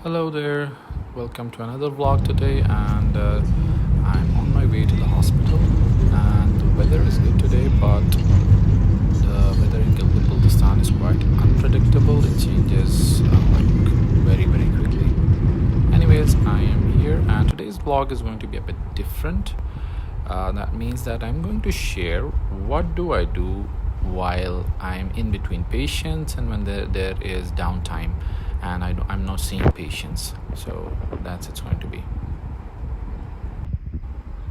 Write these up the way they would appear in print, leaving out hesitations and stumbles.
Hello there, welcome to another vlog today, and I'm on my way to the hospital. And the weather is good today, but the weather in Gilgit-Baltistan is quite unpredictable. It changes like very quickly. Anyways, I am here, and today's vlog is going to be a bit different. That means that I'm going to share what do I do while I'm in between patients and when there is downtime and I'm not seeing patients. So that's it's going to be.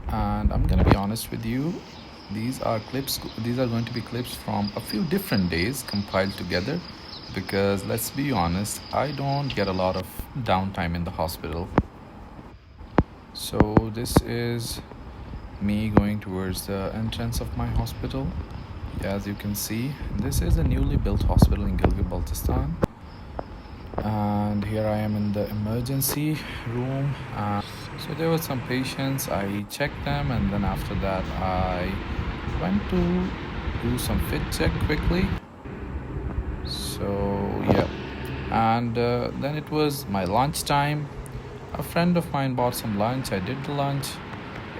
And I'm gonna be honest with you. These are clips. These are going to be clips from a few different days compiled together, because let's be honest, I don't get a lot of downtime in the hospital. So this is me going towards the entrance of my hospital. As you can see, this is a newly built hospital in Gilgit-Baltistan, and here I am in the emergency room. So there were some patients. I checked them, and then after that, I went to do some fit check quickly. So yeah, and then it was my lunch time. A friend of mine bought some lunch. I did the lunch,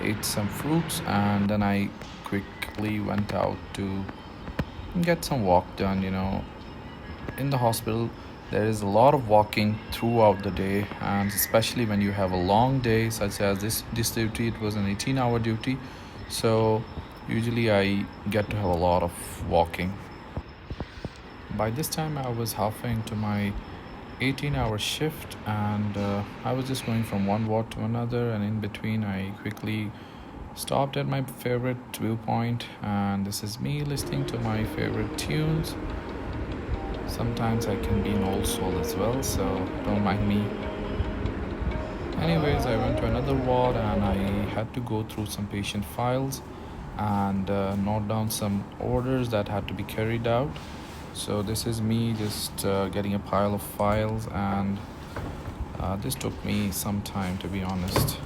ate some fruits, and then I quickly went out to get some walk done. In the hospital, there is a lot of walking throughout the day, and especially when you have a long day, such as this duty. It was an 18-hour duty, so usually I get to have a lot of walking. By this time, I was halfway into my 18-hour shift, and I was just going from one ward to another, and in between I quickly stopped at my favorite viewpoint, and this is me listening to my favorite tunes. Sometimes I can be an old soul as well, so don't mind me. Anyways, I went to another ward and I had to go through some patient files and note down some orders that had to be carried out. So this is me just getting a pile of files, and this took me some time, to be honest.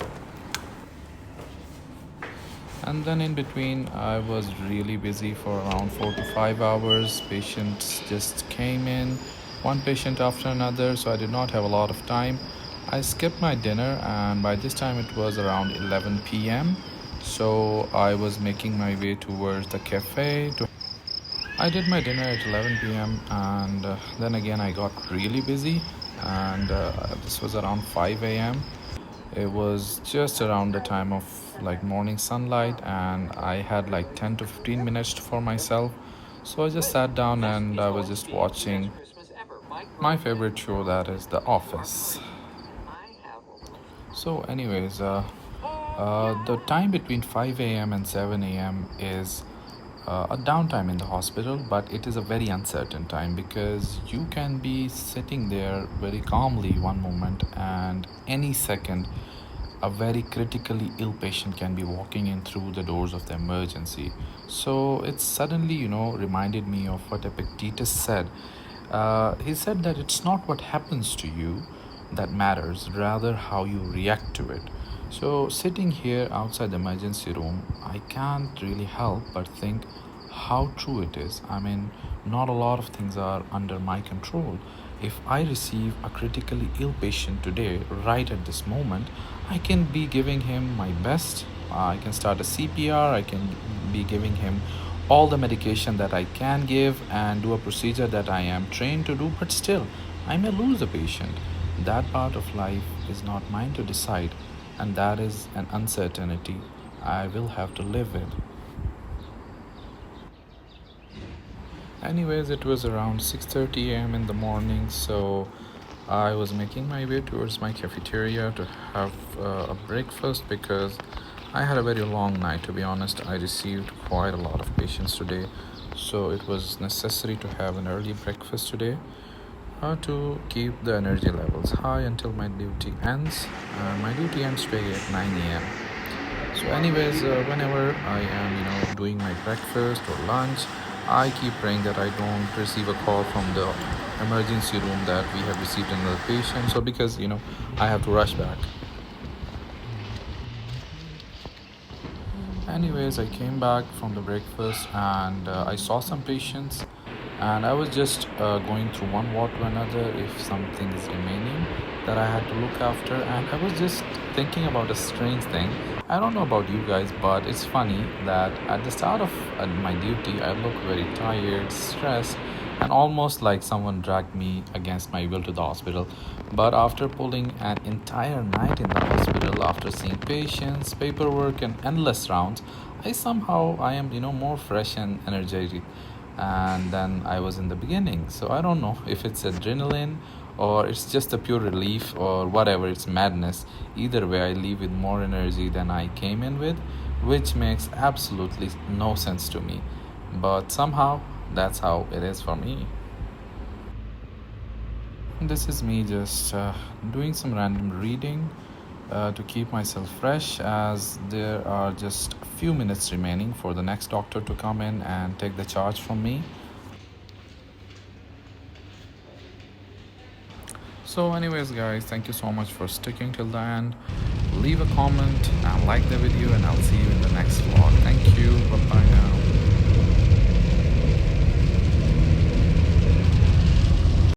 And then in between, I was really busy for around 4 to 5 hours. Patients just came in, one patient after another, so I did not have a lot of time. I skipped my dinner, and by this time it was around 11 p.m. So I was making my way towards the cafe. I did my dinner at 11 p.m. and then again I got really busy, and this was around 5 a.m. It was just around the time of like morning sunlight, and I had like 10 to 15 minutes for myself. So I just sat down and I was just watching my favorite show, that is The Office. So, anyways, the time between 5 a.m. and 7 a.m. is a downtime in the hospital, but it is a very uncertain time because you can be sitting there very calmly one moment, and any second a very critically ill patient can be walking in through the doors of the emergency. So it suddenly, reminded me of what Epictetus said. He said that it's not what happens to you that matters, rather how you react to it. So sitting here outside the emergency room, I can't really help but think how true it is. I mean, not a lot of things are under my control. If I receive a critically ill patient today, right at this moment, I can be giving him my best. I can start a CPR, I can be giving him all the medication that I can give and do a procedure that I am trained to do, but still, I may lose the patient. That part of life is not mine to decide, and that is an uncertainty I will have to live with. Anyways, it was around 6:30 a.m. in the morning, so I was making my way towards my cafeteria to have a breakfast because I had a very long night. To be honest, I received quite a lot of patients today, so it was necessary to have an early breakfast today to keep the energy levels high until my duty ends. My duty ends today at 9 a.m. So, anyways, whenever I am, doing my breakfast or lunch, I keep praying that I don't receive a call from the emergency room that we have received another patient. So, because I have to rush back. Anyways, I came back from the breakfast and I saw some patients, and I was just going through one ward to another if something is remaining. that I had to look after. And I was just thinking about a strange thing. I don't know about you guys, but it's funny that at the start of my duty, I look very tired, stressed, and almost like someone dragged me against my will to the hospital. But after pulling an entire night in the hospital, after seeing patients, paperwork, and endless rounds, I am more fresh and energetic and than I was in the beginning. So I don't know if it's adrenaline or it's just a pure relief or whatever, it's madness. Either way, I leave with more energy than I came in with, which makes absolutely no sense to me. But somehow, that's how it is for me. This is me just doing some random reading to keep myself fresh, as there are just a few minutes remaining for the next doctor to come in and take the charge from me. So, anyways, guys, thank you so much for sticking till the end. Leave a comment and like the video, and I'll see you in the next